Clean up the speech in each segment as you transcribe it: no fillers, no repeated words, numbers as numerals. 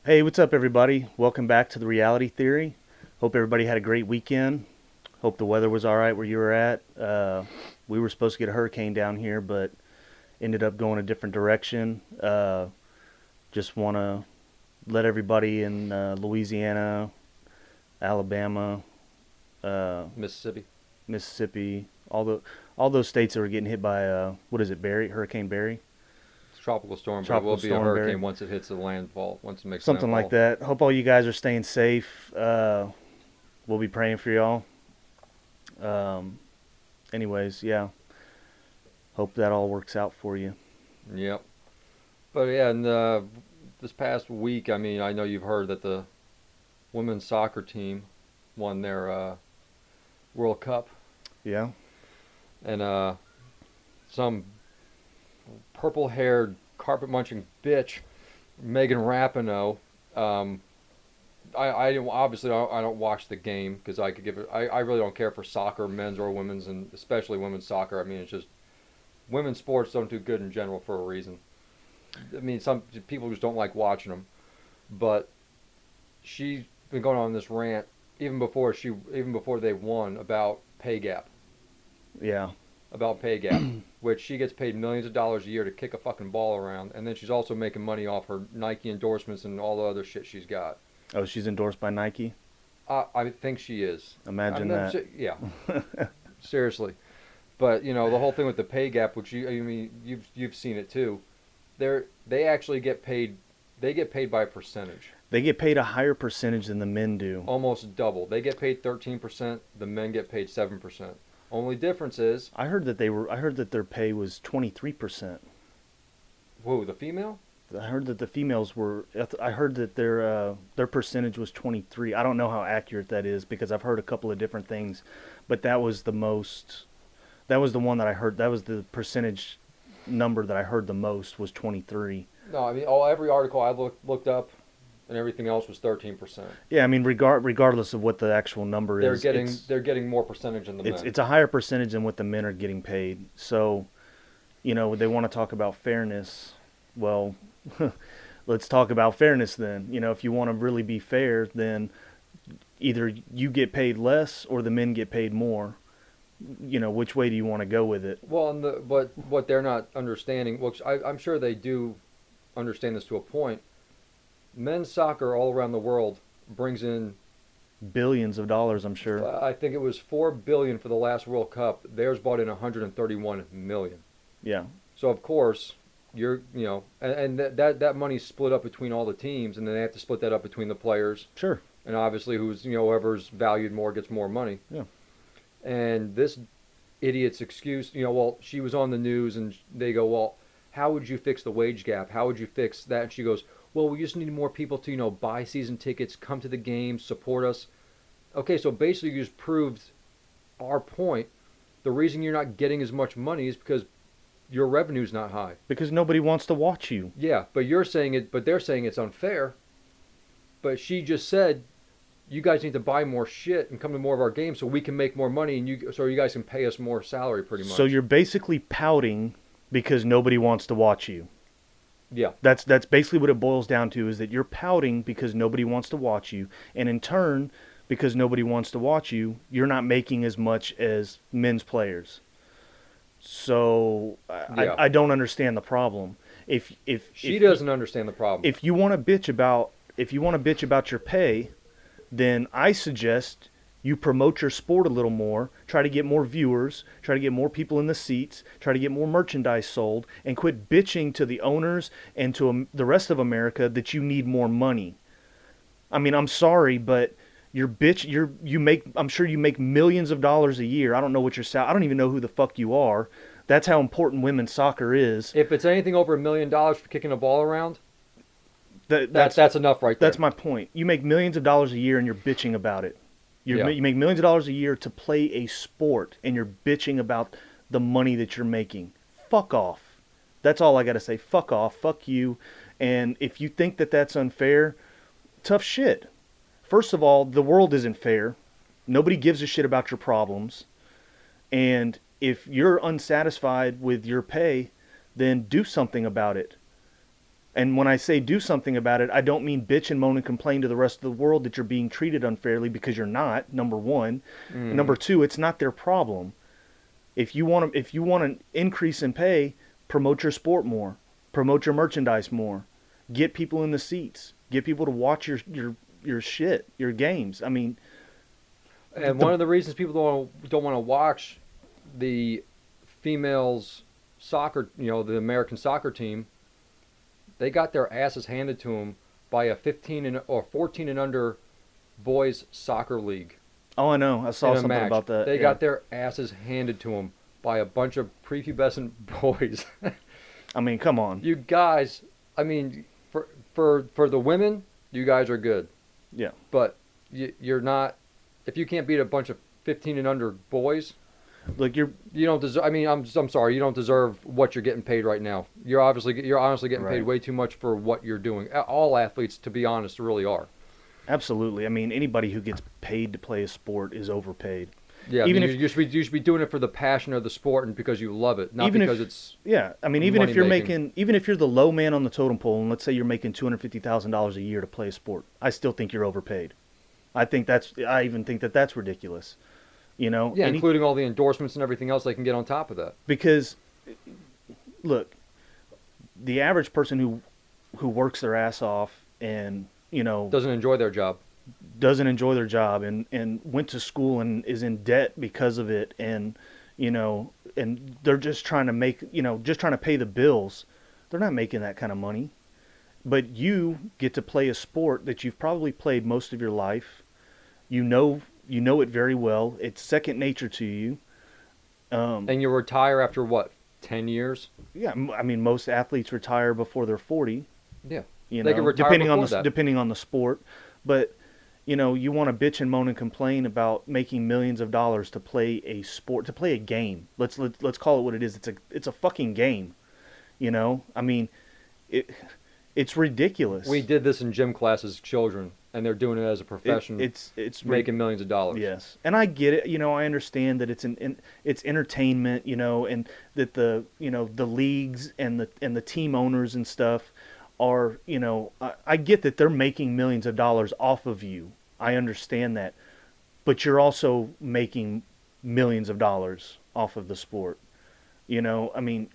Hey, what's up, everybody? Welcome back to The Reality Theory. Hope everybody had a great weekend. Hope the weather was all right where you were at. We were supposed to get a hurricane down here, but ended up going a different direction. Just want to let everybody in Louisiana, Alabama, uh, Mississippi. Mississippi, all those states that were getting hit by what is it, Hurricane Barry, It's a tropical storm, but it tropical will be a storm Barry, hurricane once it hits the landfall, once it makes something like landfall. that. Hope all you guys are staying safe. We'll be praying for y'all. Um, Anyways, yeah. Hope that all works out for you. Yep. But yeah, and this past week, I mean, I know you've heard that the women's soccer team won their World Cup, Yeah. and some purple-haired, carpet-munching bitch, Megan Rapinoe. Um, I don't watch the game because I could give it. I really don't care for soccer, men's or women's, and especially women's soccer. I mean, it's just women's sports don't do good in general for a reason. I mean, some people just don't like watching them. But she's been going on this rant even before they won Yeah. about pay gap, which she gets paid millions of dollars a year to kick a fucking ball around, and then she's also making money off her Nike endorsements and all the other shit she's got. Oh, she's endorsed by Nike? I think she is. Imagine that. Yeah, seriously. But you know the whole thing with the pay gap, which I mean you've seen it too. They actually get paid. They get paid by a percentage. They get paid a higher percentage than the men do. Almost double. They get paid 13%. The men get paid 7%. Only difference is, I heard that their pay was 23%. whoa, the female. I heard that the females were I heard that their percentage was 23. I don't know how accurate that is because I've heard a couple of different things, but that was the one that I heard. That was the percentage number that I heard the most was 23. No, I mean, every article I looked up, and everything else was 13%. Yeah, I mean, regardless of what the actual number is, They're getting more percentage than the men. it's a higher percentage than what the men are getting paid. So, they want to talk about fairness. Well, let's talk about fairness then. If you want to really be fair, then either you get paid less or the men get paid more. Which way do you want to go with it? Well, but what they're not understanding, which I'm sure they do understand this to a point. Men's soccer all around the world brings in, Billions of dollars, I'm sure. I think it was 4 billion for the last World Cup. Theirs brought in 131 million. Yeah. So of course and that money's split up between all the teams, and then they have to split that up between the players, Sure. and obviously whoever's valued more gets more money. Yeah. And this idiot's excuse, well, she was on the news, and they go, well, how would you fix the wage gap? How would you fix that? And she goes, well, we just need more people to, buy season tickets, come to the games, support us. Okay, so basically you just proved our point. The reason you're not getting as much money is because your revenue's not high. Because nobody wants to watch you. Yeah, but they're saying it's unfair. But she just said, you guys need to buy more shit and come to more of our games so we can make more money, and so you guys can pay us more salary, pretty much. So you're basically pouting because nobody wants to watch you. Yeah. That's basically what it boils down to, is that you're pouting because nobody wants to watch you, and in turn, because nobody wants to watch you, you're not making as much as men's players. So Yeah. I don't understand the problem. If She doesn't understand the problem. if you want to bitch about your pay, then I suggest you promote your sport a little more, try to get more viewers, try to get more people in the seats, try to get more merchandise sold, and quit bitching to the owners and to the rest of America that you need more money. I mean, I'm sorry, but I'm sure you make millions of dollars a year. I don't know what your I don't even know who the fuck you are. That's how important women's soccer is. If it's anything over $1 million for kicking a ball around, That's enough right there. That's my point. You make millions of dollars a year and you're bitching about it. Yeah. You make millions of dollars a year to play a sport, and you're bitching about the money that you're making. Fuck off. That's all I got to say. Fuck off. Fuck you. And if you think that that's unfair, tough shit. First of all, the world isn't fair. Nobody gives a shit about your problems. And if you're unsatisfied with your pay, then do something about it. And when I say do something about it, I don't mean bitch and moan and complain to the rest of the world that you're being treated unfairly, because you're not, number one. And Mm. number two, it's not their problem. If you want an increase in pay, promote your sport more. Promote your merchandise more. Get people in the seats. Get people to watch your shit, your games. I mean, And the one of the reasons people don't want to watch the females soccer, the American soccer team, they got their asses handed to them by a 15 and or 14 and under boys soccer league oh, I know. I saw in a something match. about that. They Yeah. got their asses handed to them by a bunch of prepubescent boys. I mean, come on. You guys, I mean, for the women, you guys are good, Yeah. but you're not. If you can't beat a bunch of 15 and under boys, Look, you're you don't deserve. I mean, I'm sorry, you don't deserve what you're getting paid right now. You're honestly getting paid Right. way too much for what you're doing. All athletes, to be honest, really are. absolutely. I mean, anybody who gets paid to play a sport is overpaid. Yeah, Even I mean, if- you should be doing it for the passion of the sport and because you love it, not Even if- because it's. Yeah, I mean, even if you're Money-making. even if you're the low man on the totem pole, and let's say you're making $250,000 a year to play a sport, I still think you're overpaid. I even think that that's ridiculous. You know, Yeah, including all the endorsements and everything else they can get on top of that. because look, the average person who works their ass off and Doesn't enjoy their job. doesn't enjoy their job and went to school and is in debt because of it, and and they're just trying to make just trying to pay the bills, they're not making that kind of money. But you get to play a sport that you've probably played most of your life. You know it very well. It's second nature to you. And you retire after what, 10 years? Yeah, I mean, most athletes retire before they're 40. Yeah. You They know, can retire depending on before the that. depending on the sport, but you want to bitch and moan and complain about making millions of dollars to play a sport, to play a game. Let's call it what it is. It's a fucking game. I mean, it's ridiculous. We did this in gym class as children, and they're doing it as a profession, it's making millions of dollars. Yes, and I get it. I understand that it's entertainment. And that the leagues and the team owners and stuff are. I get that they're making millions of dollars off of you. I understand that, but you're also making millions of dollars off of the sport. I mean,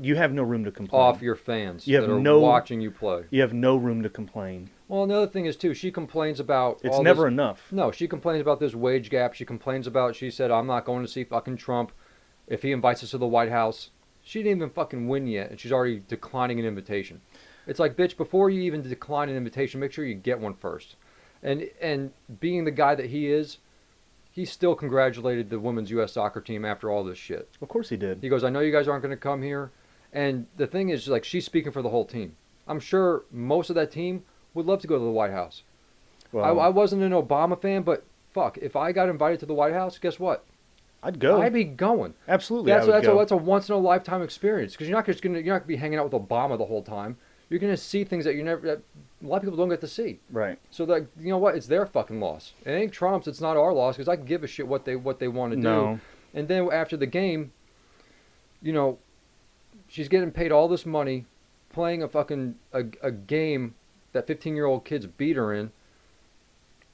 you have no room to complain. Off your fans You have that are no- watching you play. You have no room to complain. Well, another thing is, too, she complains about... It's all never this, enough. No, she complains about this wage gap. She said, I'm not going to see fucking Trump if he invites us to the White House. She didn't even fucking win yet, and she's already declining an invitation. It's like, bitch, before you even decline an invitation, make sure you get one first. And being the guy that he is, he still congratulated the women's U.S. soccer team after all this shit. Of course he did. He goes, I know you guys aren't going to come here. And the thing is, like, she's speaking for the whole team. I'm sure most of that team would love to go to the White House. Well, I wasn't an Obama fan, but fuck, if I got invited to the White House, guess what? I'd go. I'd be going. Absolutely, That's I would go. that's a once in a lifetime experience because you're not gonna be hanging out with Obama the whole time. You're gonna see things that that a lot of people don't get to see. Right. So that what, it's their fucking loss. It ain't Trump's. It's not our loss because I can give a shit what they want to do. No. And then after the game, she's getting paid all this money, playing a game that 15-year-old kids beat her in.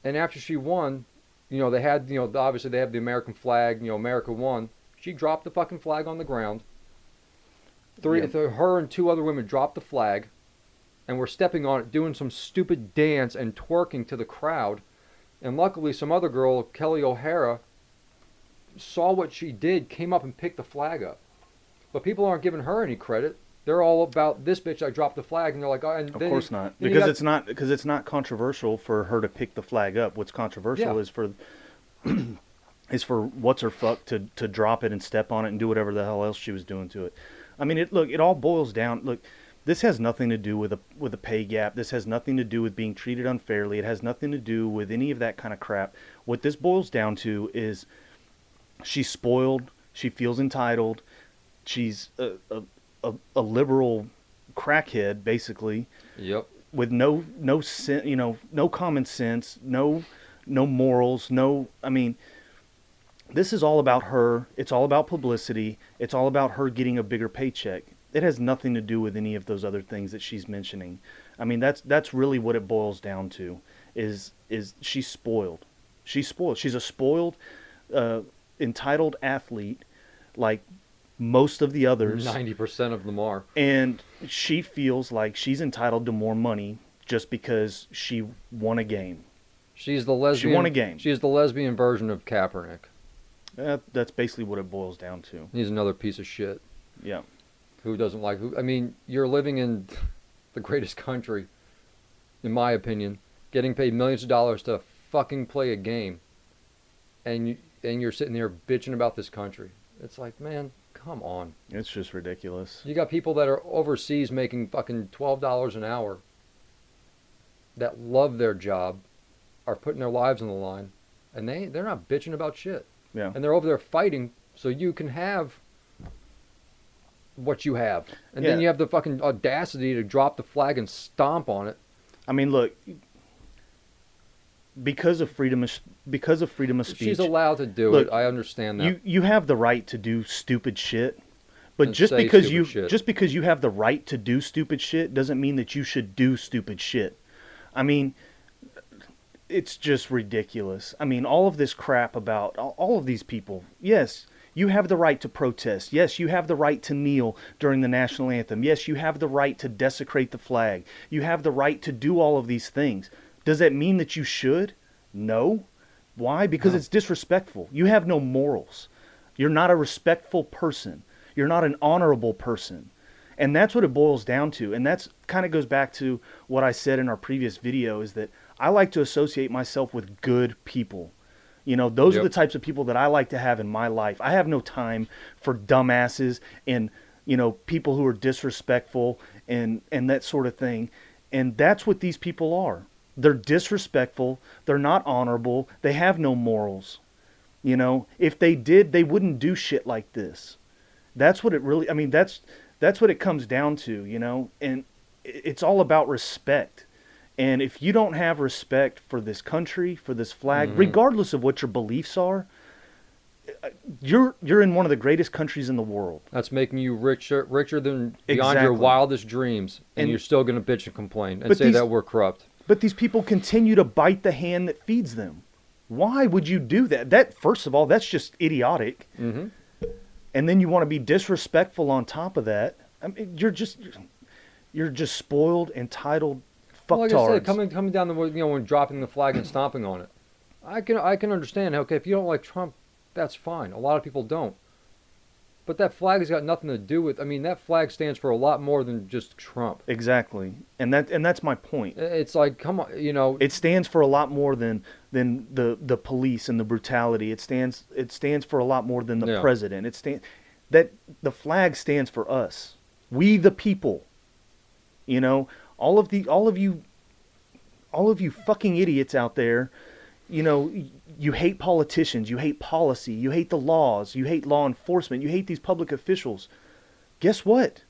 And after she won, they had obviously they have the American flag. America won. She dropped the fucking flag on the ground. Her and two other women dropped the flag, and were stepping on it, doing some stupid dance and twerking to the crowd. And luckily, some other girl, Kelly O'Hara, saw what she did, came up and picked the flag up. But people aren't giving her any credit. They're all about this bitch that dropped the flag, and they're like, oh, and Of then course not, then because it's not controversial for her to pick the flag up. What's controversial Yeah. is for what's her fuck to drop it and step on it and do whatever the hell else she was doing to it. I mean, it all boils down. Look, this has nothing to do with a pay gap. This has nothing to do with being treated unfairly. It has nothing to do with any of that kind of crap. What this boils down to is she's spoiled. She feels entitled. She's a liberal crackhead, basically, Yep. with no no common sense, no morals, I mean, this is all about her. It's all about publicity. It's all about her getting a bigger paycheck. It has nothing to do with any of those other things that she's mentioning. I mean, that's really what it boils down to. Is she's spoiled? She's spoiled. She's a spoiled, uh, entitled athlete, like most of the others, 90% of them are. and she feels like she's entitled to more money just because she won a game. She's the lesbian. She won a game. She's the lesbian version of Kaepernick. That's basically what it boils down to. He's another piece of shit. Yeah. Who doesn't like who? I mean, you're living in the greatest country, in my opinion, getting paid millions of dollars to fucking play a game, and you're sitting there bitching about this country. It's like, man, come on. It's just ridiculous. You got people that are overseas making fucking $12 an hour that love their job, are putting their lives on the line, and they're not bitching about shit. Yeah. And they're over there fighting so you can have what you have. And then Yeah. you have the fucking audacity to drop the flag and stomp on it. I mean, look, because of freedom of speech, She's allowed to do Look, it. I understand that. you have the right to do stupid shit. But And just say because stupid you shit. just because you have the right to do stupid shit doesn't mean that you should do stupid shit. I mean, it's just ridiculous. I mean, all of this crap about all of these people. Yes, you have the right to protest. Yes, you have the right to kneel during the national anthem. Yes, you have the right to desecrate the flag. You have the right to do all of these things. Does that mean that you should? No. Why? Because No. it's disrespectful. You have no morals. You're not a respectful person. You're not an honorable person. And that's what it boils down to. And that's kind of goes back to what I said in our previous video, is that I like to associate myself with good people. You know, those are Yep. the types of people that I like to have in my life. I have no time for dumbasses and, you know, people who are disrespectful and that sort of thing. And that's what these people are. They're disrespectful. They're not honorable. They have no morals. You know, if they did, they wouldn't do shit like this. That's what it really, I mean, that's what it comes down to, you know, and it's all about respect. And if you don't have respect for this country, for this flag, regardless of what your beliefs are, you're in one of the greatest countries in the world. That's making you richer than beyond your Exactly. wildest dreams. And And- you're still going to bitch and complain and But say these- that we're corrupt. But these people continue to bite the hand that feeds them. Why would you do that? That, first of all, that's just idiotic. Mm-hmm. And then you want to be disrespectful on top of that. I mean, you're just spoiled, entitled Well, like I said, fucktards. coming down the when dropping the flag and stomping on it, I can understand. Okay, if you don't like Trump, that's fine. A lot of people don't. But that flag has got nothing to do with. I mean, that flag stands for a lot more than just Trump. Exactly, and that's my point. It's like, come on, It stands for a lot more than the police and the brutality. It stands for a lot more than the Yeah. president. That the flag stands for us, we the people. You know, all of you fucking idiots out there. You know, you hate politicians, you hate policy, you hate the laws, you hate law enforcement, you hate these public officials. Guess what?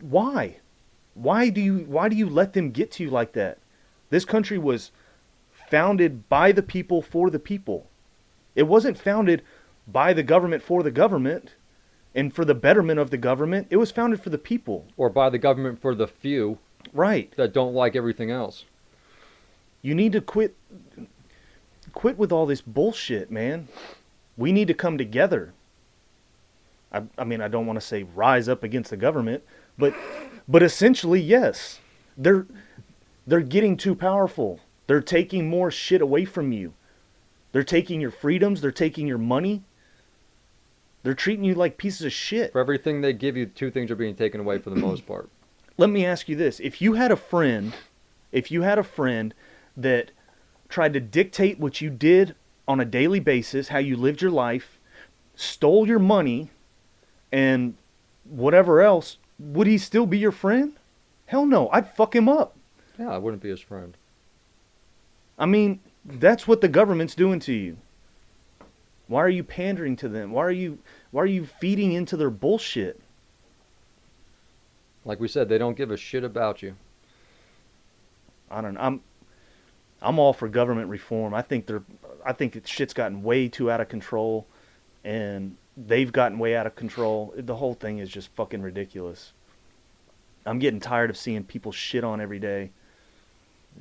Why? Why do you let them get to you like that? This country was founded by the people for the people. It wasn't founded by the government for the government and for the betterment of the government. It was founded for the people. or by the government for the few Right. that don't like everything else. You need to quit with all this bullshit, man. We need to come together. I mean, I don't want to say rise up against the government, but essentially, yes. They're getting too powerful. They're taking more shit away from you. They're taking your freedoms, they're taking your money. They're treating you like pieces of shit. For everything they give you, two things are being taken away for the most part. Let me ask you this. If you had a friend that tried to dictate what you did on a daily basis, how you lived your life, stole your money, and whatever else, would he still be your friend? Hell no. I'd fuck him up. Yeah, I wouldn't be his friend. I mean, that's what the government's doing to you. Why are you pandering to them? Why are you feeding into their bullshit? Like we said, they don't give a shit about you. I don't know. I'm all for government reform. I think shit's gotten way too out of control, and they've gotten way out of control. The whole thing is just fucking ridiculous. I'm getting tired of seeing people shit on every day.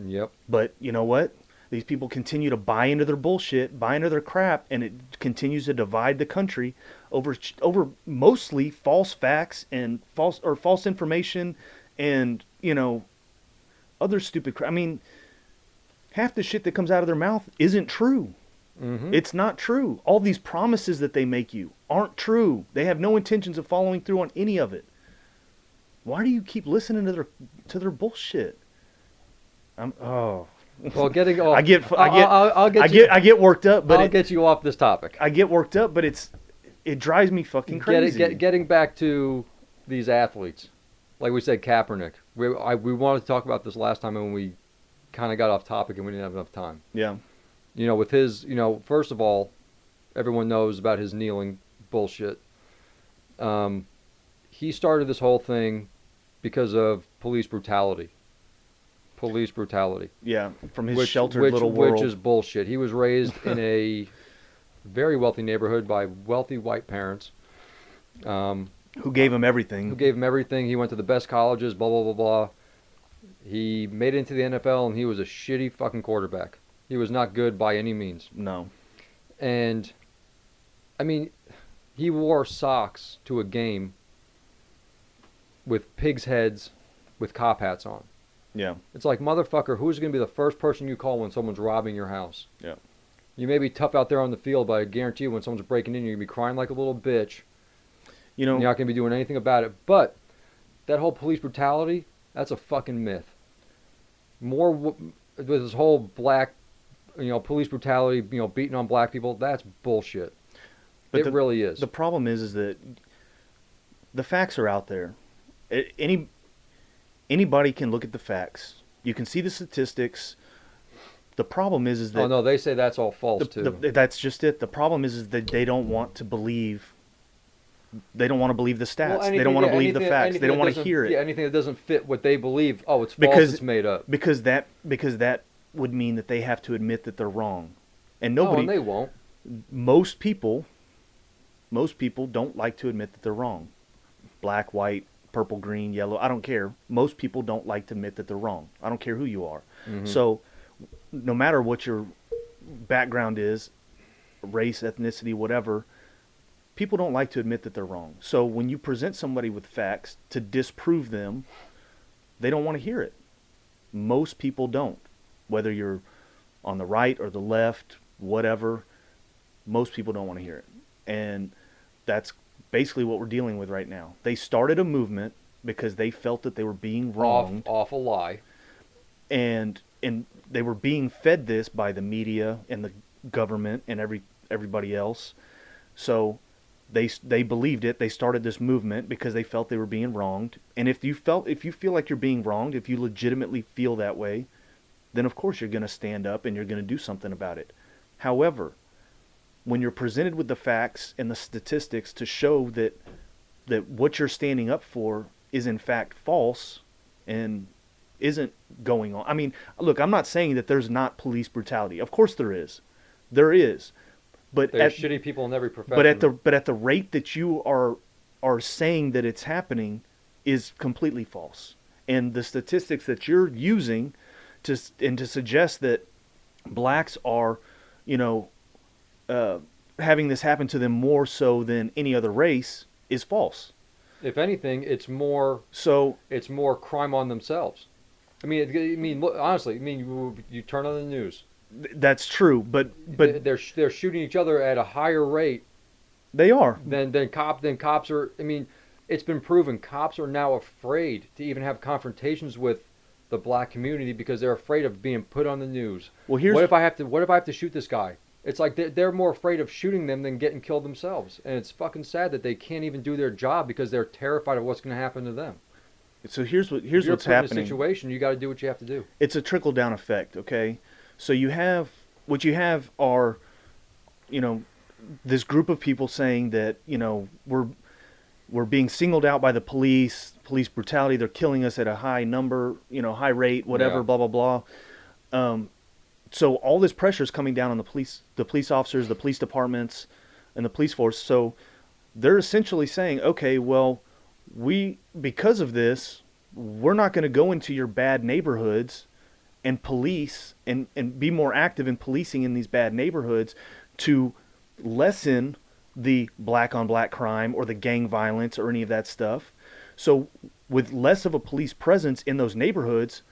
Yep. But you know what? These people continue to buy into their bullshit, buy into their crap, and it continues to divide the country over mostly false facts and false information, and other stupid crap. I mean, half the shit that comes out of their mouth isn't true. Mm-hmm. It's not true. All these promises that they make you aren't true. They have no intentions of following through on any of it. Why do you keep listening to their bullshit? Well, getting off. I get worked up, but I'll get you off this topic. I get worked up, but it drives me fucking crazy. Getting back to these athletes, like we said, Kaepernick. We wanted to talk about this last time, and we kind of got off topic, and we didn't have enough time. Yeah. With his, first of all, everyone knows about his kneeling bullshit. He started this whole thing because of police brutality. Yeah, from his sheltered little world. Which is bullshit. He was raised in a very wealthy neighborhood by wealthy white parents. Who gave him everything. He went to the best colleges, blah, blah, blah, blah. He made it into the NFL, and he was a shitty fucking quarterback. He was not good by any means. No. And, I mean, he wore socks to a game with pigs' heads with cop hats on. Yeah. It's like, motherfucker, who's going to be the first person you call when someone's robbing your house? Yeah. You may be tough out there on the field, but I guarantee you when someone's breaking in, you're going to be crying like a little bitch. You're not going to be doing anything about it. But that whole police brutality, that's a fucking myth. With this whole black, police brutality, beating on black people, that's bullshit. But it really is. The problem is that the facts are out there. Anybody can look at the facts. You can see the statistics. The problem is that... Oh, no, they say that's all false, too. That's just it. The problem is that they don't want to believe... They don't want to believe the stats. Well, they don't want to believe the facts. They don't want to hear it. Yeah, anything that doesn't fit what they believe, it's false, it's made up. Because that would mean that they have to admit that they're wrong. And nobody... and they won't. Most people don't like to admit that they're wrong. Black, white, purple, green, yellow, I don't care. Most people don't like to admit that they're wrong. I don't care who you are. Mm-hmm. So no matter what your background is, race, ethnicity, whatever, people don't like to admit that they're wrong. So when you present somebody with facts to disprove them, they don't want to hear it. Most people don't. Whether you're on the right or the left, whatever, most people don't want to hear it. And that's basically what we're dealing with right now. They started a movement because they felt that they were being wronged. Off a lie. And they were being fed this by the media and the government and everybody else. So they believed it. They started this movement because they felt they were being wronged. And if you feel like you're being wronged, if you legitimately feel that way, then of course you're going to stand up and you're going to do something about it. However, when you're presented with the facts and the statistics to show that what you're standing up for is in fact false and isn't going on. I mean, look, I'm not saying that there's not police brutality. Of course there is. There is. But there's shitty people in every profession. But at the rate that you are saying that it's happening is completely false. And the statistics that you're using to suggest that blacks are, having this happen to them more so than any other race is false. If anything, it's more crime on themselves. I mean, look, honestly, you turn on the news. That's true, but they're shooting each other at a higher rate. They are. Than cops are. I mean, it's been proven cops are now afraid to even have confrontations with the black community because they're afraid of being put on the news. Well, what if I have to shoot this guy? It's like they're more afraid of shooting them than getting killed themselves, and it's fucking sad that they can't even do their job because they're terrified of what's going to happen to them. So here's what's happening. In a situation, you got to do what you have to do. It's a trickle down effect, okay? So you have are, this group of people saying that we're being singled out by the police brutality. They're killing us at a high number, high rate, whatever, yeah. Blah blah blah. So all this pressure is coming down on the police officers, the police departments, and the police force. So they're essentially saying, okay, well, because of this, we're not going to go into your bad neighborhoods and police and be more active in policing in these bad neighborhoods to lessen the black on black crime or the gang violence or any of that stuff. So with less of a police presence in those neighborhoods,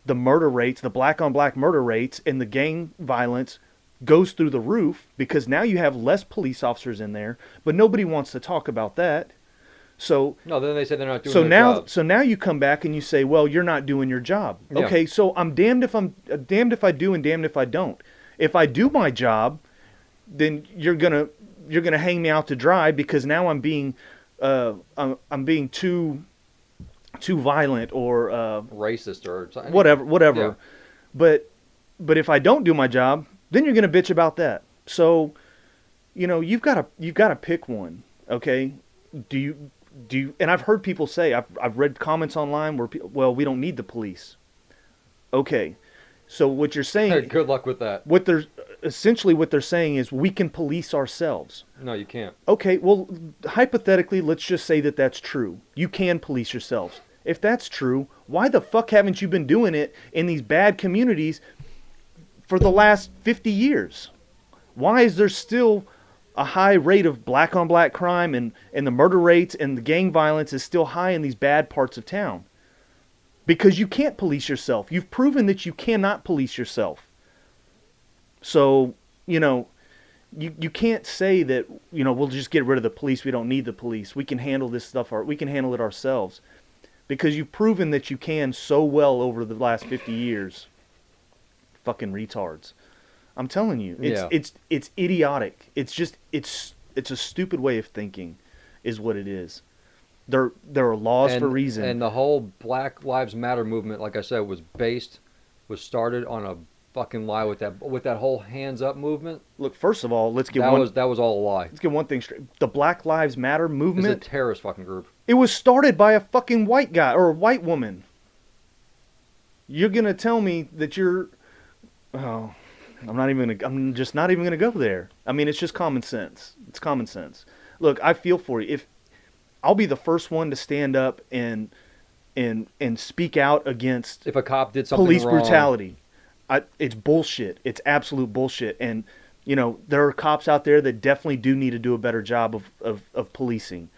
the murder rates, the black on black murder rates and the gang violence goes through the roof because now you have less police officers in there, but nobody wants to talk about that. So No, then they say they're not doing their jobs. so now you come back and you say, well, you're not doing your job. Yeah. Okay, so I'm damned if I do and damned if I don't. If I do my job, then you're gonna hang me out to dry because now I'm being too violent or Racist or something. whatever. Yeah. But if I don't do my job, then you're gonna bitch about that. So, you've got to pick one. Okay, do you? And I've heard people say, I've read comments online where well, we don't need the police. Okay, so what you're saying, Good luck with that. what they're saying is we can police ourselves. No, you can't. Okay, well, hypothetically, let's just say that that's true. You can police yourselves. If that's true, why the fuck haven't you been doing it in these bad communities for the last 50 years? Why is there still a high rate of black on black crime and the murder rates and the gang violence is still high in these bad parts of town? Because you can't police yourself. You've proven that you cannot police yourself. So, you can't say that, we'll just get rid of the police. We don't need the police. We can handle this stuff. We can handle it ourselves. Because you've proven that you can so well over the last 50 years. Fucking retards. I'm telling you, it's idiotic. It's just it's a stupid way of thinking, is what it is. There are laws for a reason. And the whole Black Lives Matter movement, like I said, was started on a fucking lie with that whole hands up movement. Look, first of all, that was all a lie. Let's get one thing straight. The Black Lives Matter movement It's a terrorist fucking group. It was started by a fucking white guy or a white woman. You're gonna tell me that I'm just not even gonna go there. I mean, it's just common sense. It's common sense. Look, I feel for you. If I'll be the first one to stand up and speak out against if a cop did something police wrong. brutality. It's bullshit. It's absolute bullshit. And there are cops out there that definitely do need to do a better job of policing,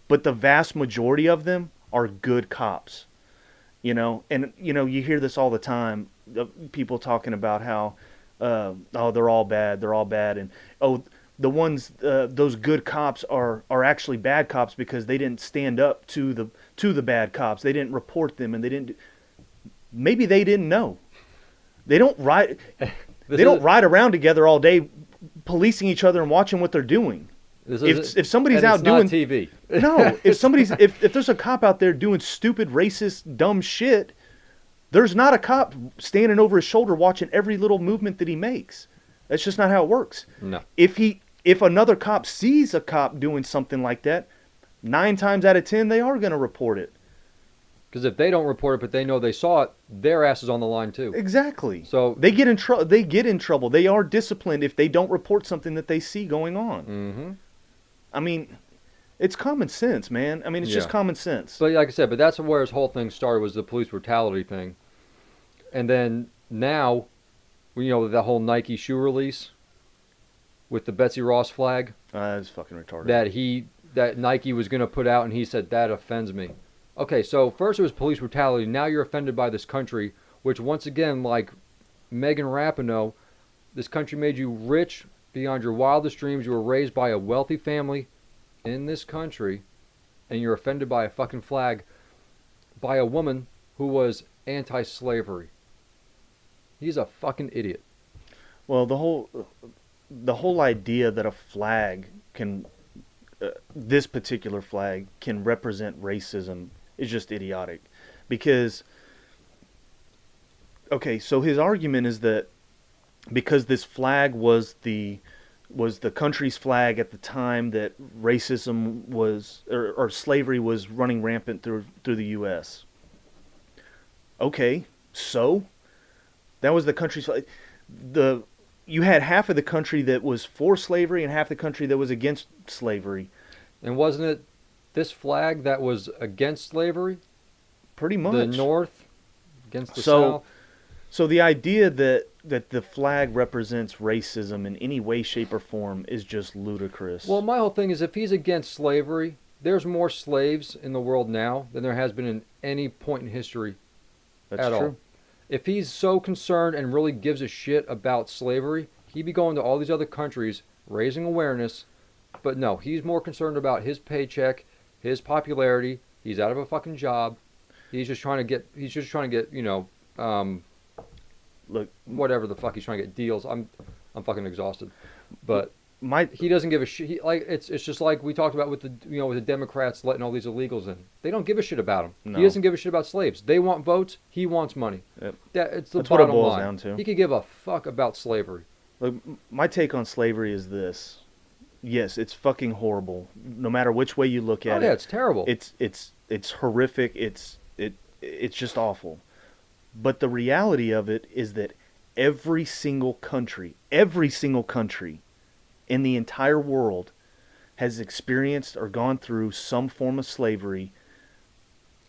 but the vast majority of them are good cops. And you hear this all the time. People talking about how they're all bad, and the ones those good cops are actually bad cops because they didn't stand up to the bad cops. They didn't report them, and maybe they didn't know. They don't ride ride around together all day policing each other and watching what they're doing. If somebody's out doing TV. No, if there's a cop out there doing stupid, racist, dumb shit, there's not a cop standing over his shoulder watching every little movement that he makes. That's just not how it works. No. If another cop sees a cop doing something like that, 9 times out of 10 they are going to report it. Because if they don't report it, but they know they saw it, their ass is on the line too. Exactly. So they get in trouble. They get in trouble. They are disciplined if they don't report something that they see going on. Mm-hmm. I mean, it's common sense, man. I mean, it's just common sense. But like I said, but that's where his whole thing started, was the police brutality thing. And then now, the whole Nike shoe release with the Betsy Ross flag. That's fucking retarded. That Nike was going to put out, and he said, that offends me. Okay, so first it was police brutality. Now you're offended by this country, which once again, like Megan Rapinoe, this country made you rich beyond your wildest dreams. You were raised by a wealthy family in this country, and you're offended by a fucking flag by a woman who was anti-slavery. He's a fucking idiot. Well, the whole idea that a flag can, this particular flag can represent racism is just idiotic. Because, okay, so his argument is that because this flag was the country's flag at the time that racism was, or slavery was running rampant through the U.S. Okay, so that was the country's flag. You had half of the country that was for slavery and half the country that was against slavery. And wasn't it this flag that was against slavery? Pretty much. The North against the So, South? so the idea that the flag represents racism in any way, shape, or form is just ludicrous. Well, my whole thing is if he's against slavery, there's more slaves in the world now than there has been in any point in history That's at true. all. If he's so concerned and really gives a shit about slavery, he'd be going to all these other countries raising awareness. But no, he's more concerned about his paycheck, his popularity. He's out of a fucking job. He's just trying to get. Look, Whatever the fuck he's trying to get deals. I'm fucking exhausted. But my he doesn't give a shit. It's just like we talked about with the Democrats letting all these illegals in. They don't give a shit about them. No. He doesn't give a shit about slaves. They want votes. He wants money. Yep. It's the That's what it bottom boils line. down to. He could give a fuck about slavery. Look, my take on slavery is this. Yes, it's fucking horrible. No matter which way you look at Oh yeah, it, it's terrible. it's horrific. It's just awful. But the reality of it is that every single country in the entire world has experienced or gone through some form of slavery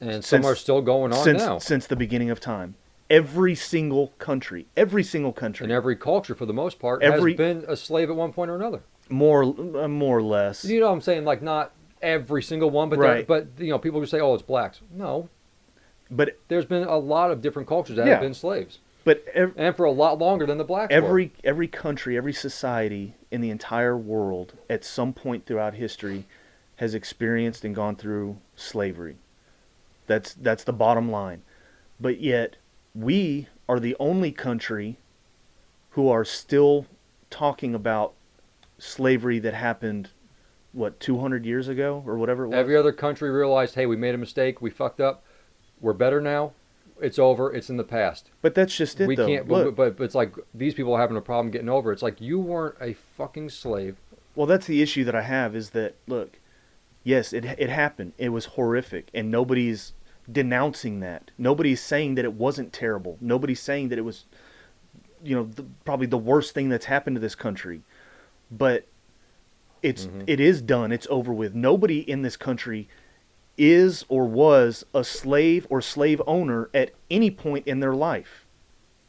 and some are still going on now. since the beginning of time. Every single country. And every culture, for the most part, has been a slave at one point or another. More or less. You know what I'm saying? Like, not every single one, but Right. people who say, "Oh, it's blacks." No, But there's been a lot of different cultures that Yeah. have been slaves, but and for a lot longer than the blacks were. every country, every society in the entire world at some point throughout history has experienced and gone through slavery. That's the bottom line. But yet we are the only country who are still talking about slavery that happened 200 years ago or whatever it was. Every other country realized, hey, we made a mistake, we fucked up, we're better now, it's over, it's in the past. But that's just it, We though. can't, Look, but it's like these people are having a problem getting over it. It's like you weren't a fucking slave. well, that's the issue that I have is that, look, yes, it happened. It was horrific, and nobody's denouncing that. Nobody's saying that it wasn't terrible. Nobody's saying that it was, probably the worst thing that's happened to this country. But it is done. It's over with. Nobody in this country is or was a slave or slave owner at any point in their life.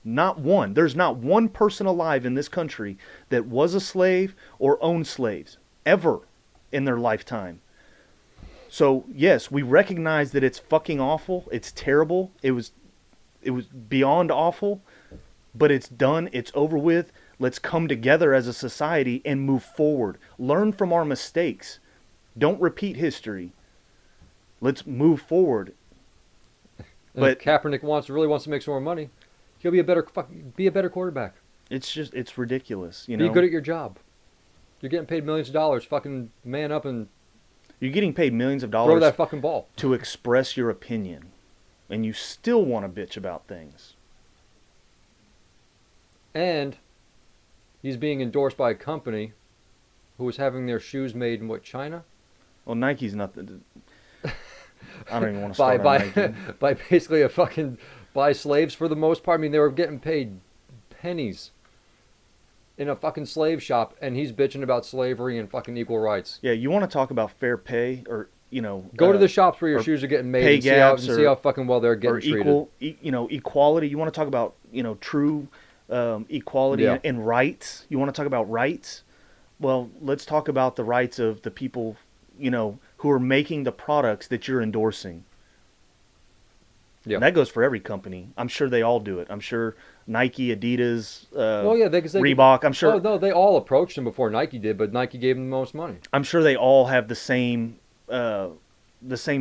Not one. There's not one person alive in this country that was a slave or owned slaves ever in their lifetime. So, yes, we recognize that it's fucking awful. It's terrible. It was beyond awful, but it's done. It's over with. Let's come together as a society and move forward. Learn from our mistakes. Don't repeat history. Let's move forward. And if Kaepernick really wants to make some more money, he'll be a better quarterback. It's ridiculous. Be good at your job. You're getting paid millions of dollars. Fucking man up and you're getting paid millions of throw dollars that fucking ball. to express your opinion, and you still want to bitch about things. And he's being endorsed by a company who is having their shoes made in China? Well, Nike's not the... I don't even want to start on Nike. by basically by slaves for the most part. I mean, they were getting paid pennies in a fucking slave shop, and he's bitching about slavery and fucking equal rights. Yeah, you want to talk about fair pay, or go to the shops where your shoes are getting made pay and gaps see how fucking well they're getting or treated. equality. You want to talk about true equality Yeah. and rights. You want to talk about rights. Well, let's talk about the rights of the people who are making the products that you're endorsing. Yeah. And that goes for every company. I'm sure they all do it. I'm sure Nike, Adidas, They Reebok. I'm sure. Oh no, they all approached him before Nike did, but Nike gave them the most money. I'm sure they all have the same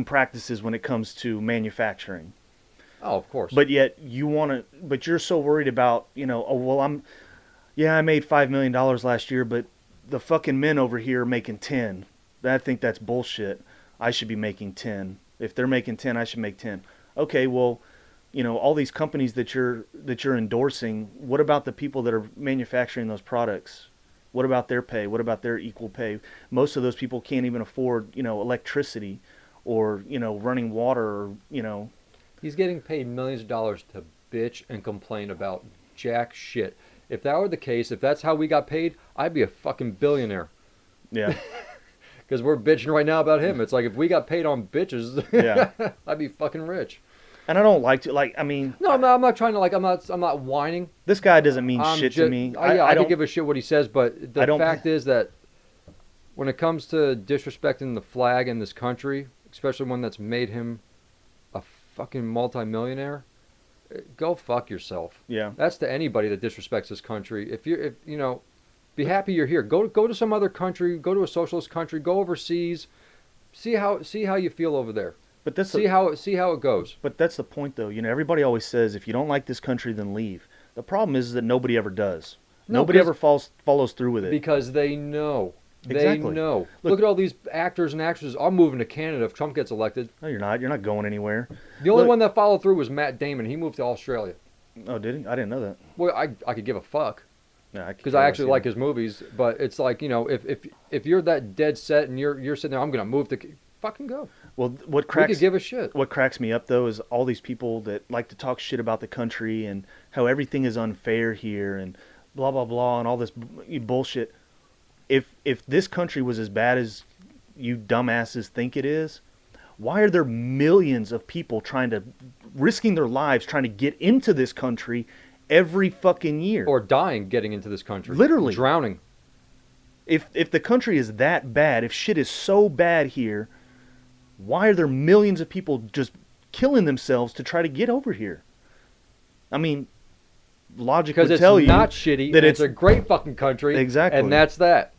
practices when it comes to manufacturing. Oh, of course. But yet but you're so worried about, I made $5 million last year, but the fucking men over here are making 10. I think that's bullshit. I should be making 10. If they're making 10, I should make 10. Okay, well, all these companies that you're endorsing, what about the people that are manufacturing those products? What about their pay? What about their equal pay? Most of those people can't even afford, electricity or, running water or, He's getting paid millions of dollars to bitch and complain about jack shit. If that were the case, if that's how we got paid, I'd be a fucking billionaire. Yeah. Because we're bitching right now about him. It's like if we got paid on bitches, Yeah. I'd be fucking rich. And I don't like to, like, I mean, No, I'm not trying to like. I'm not whining. this guy doesn't mean I'm shit just, to me. yeah, I don't could give a shit what he says, but I the don't- fact is that when it comes to disrespecting the flag in this country, especially one that's made him a fucking multimillionaire, go fuck yourself. Yeah. That's to anybody that disrespects this country. If you know, be happy you're here. Go to some other country. Go to a socialist country. Go overseas. See how you feel over there. But that's See how it goes. But that's the point, though. You know, everybody always says, if you don't like this country, then leave. The problem is that nobody ever does. No, Nobody 'cause- ever follows through with it. Because they know. They Exactly. know. Look- Look at all these actors and actresses. I'm moving to Canada if Trump gets elected. No, you're not. You're not going anywhere. The only Look- one that followed through was Matt Damon. He moved to Australia. Oh, did he? I didn't know that. Well, I could give a fuck No, because I actually like his movies. But it's like, you know, if you're that dead set and you're sitting there, I'm gonna move to fucking go. Well, We could give a shit. what cracks me up, though, is all these people that like to talk shit about the country and how everything is unfair here and blah blah blah and all this bullshit. If this country was as bad as you dumbasses think it is, why are there millions of people risking their lives trying to get into this country every fucking year? Or dying getting into this country. Literally. drowning. If the country is that bad, if shit is so bad here, why are there millions of people just killing themselves to try to get over here? I mean, logic Because would it's tell you not shitty. that And it's a great fucking country. Exactly. And that's that.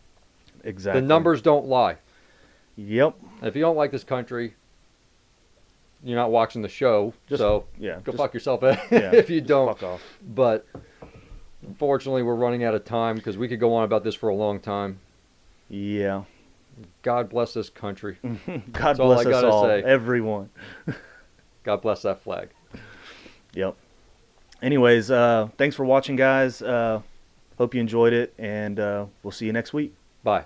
exactly The numbers don't lie. Yep. If you don't like this country, you're not watching the show. So Yeah. go just fuck yourself yeah, if you don't. Fuck off. But unfortunately, we're running out of time because we could go on about this for a long time. Yeah. God bless this country. God all I bless us gotta all, say. everyone. God bless that flag. Yep. Anyways, thanks for watching, guys. Hope you enjoyed it, and we'll see you next week. Bye.